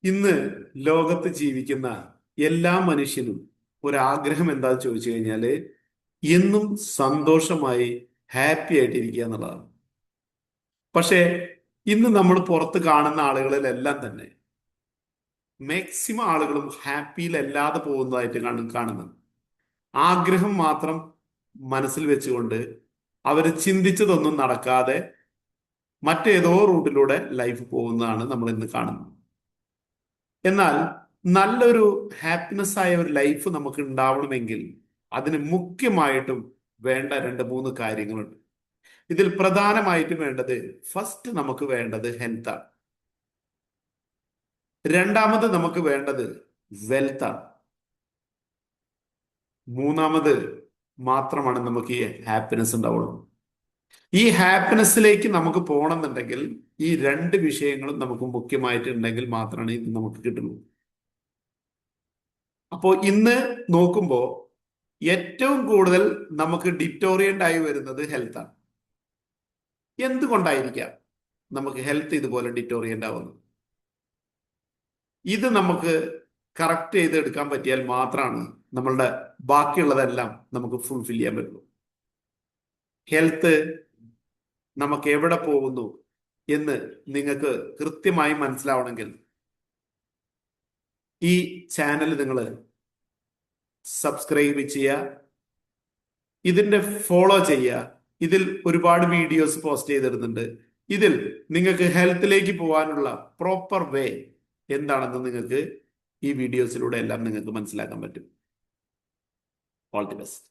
ഇന്ന് ലോകത്ത് ജീവിക്കുന്ന എല്ലാ മനുഷ്യനും ഒരാഗ്രഹം എന്താന്ന് ചോദിച്ചു കഴിഞ്ഞാല് എന്നും സന്തോഷമായി ഹാപ്പി ആയിട്ടിരിക്കുക എന്നുള്ളതാണ്. പക്ഷേ ഇന്ന് നമ്മൾ പുറത്ത് കാണുന്ന ആളുകളിലെല്ലാം തന്നെ മാക്സിമം ആളുകളും ഹാപ്പിയിലല്ലാതെ പോകുന്നതായിട്ട് കാണുന്നത്. ആഗ്രഹം മാത്രം മനസ്സിൽ വെച്ചുകൊണ്ട് അവർ ചിന്തിച്ചതൊന്നും നടക്കാതെ മറ്റേതോ റൂട്ടിലൂടെ ലൈഫ് പോകുന്നതാണ് നമ്മൾ ഇന്ന് കാണുന്നത്. എന്നാൽ നല്ലൊരു ഹാപ്പിനെസ് ആയ ഒരു ലൈഫ് നമുക്ക് ഉണ്ടാവണമെങ്കിൽ അതിന് മുഖ്യമായിട്ടും വേണ്ട രണ്ട് മൂന്ന് കാര്യങ്ങളുണ്ട്. ഇതിൽ പ്രധാനമായിട്ടും വേണ്ടത്, ഫസ്റ്റ് നമുക്ക് വേണ്ടത് ഹെൽത്താണ്. രണ്ടാമത് നമുക്ക് വേണ്ടത് വെൽത്താണ്. മൂന്നാമത് മാത്രമാണ് നമുക്ക് ഈ ഹാപ്പിനെസ് ഉണ്ടാവുള്ളൂ. ഈ ഹാപ്പിനെസ്സിലേക്ക് നമുക്ക് പോകണമെന്നുണ്ടെങ്കിൽ ഈ രണ്ട് വിഷയങ്ങളും നമുക്ക് മുഖ്യമായിട്ട് ഉണ്ടെങ്കിൽ മാത്രമാണ് ഇത് നമുക്ക് കിട്ടുള്ളൂ. അപ്പോൾ ഇന്ന് നോക്കുമ്പോൾ ഏറ്റവും കൂടുതൽ നമുക്ക് ഡിറ്റോറിയൻ്റ് ആയി വരുന്നത് ഹെൽത്താണ്. എന്തുകൊണ്ടായിരിക്കാം നമുക്ക് ഹെൽത്ത് ഇതുപോലെ ഡിറ്റോറിയൻ്റ് ആവുന്നത്? ഇത് നമുക്ക് കറക്റ്റ് ചെയ്തെടുക്കാൻ പറ്റിയാൽ മാത്രമാണ് നമ്മളുടെ ബാക്കിയുള്ളതെല്ലാം നമുക്ക് ഫുൾഫിൽ ചെയ്യാൻ പറ്റുള്ളൂ. ഹെൽത്ത് നമുക്ക് എവിടെ പോകുന്നു എന്ന് നിങ്ങൾക്ക് കൃത്യമായി മനസ്സിലാവണമെങ്കിൽ ഈ ചാനൽ നിങ്ങൾ സബ്സ്ക്രൈബ് ചെയ്യുക, ഇതിന്റെ ഫോളോ ചെയ്യുക. ഇതിൽ ഒരുപാട് വീഡിയോസ് പോസ്റ്റ് ചെയ്തിരുന്നുണ്ട്. ഇതിൽ നിങ്ങൾക്ക് ഹെൽത്തിലേക്ക് പോകാനുള്ള പ്രോപ്പർ വേ എന്താണെന്ന് നിങ്ങൾക്ക് ഈ വീഡിയോസിലൂടെ എല്ലാം നിങ്ങൾക്ക് മനസ്സിലാക്കാൻ പറ്റും. All the best.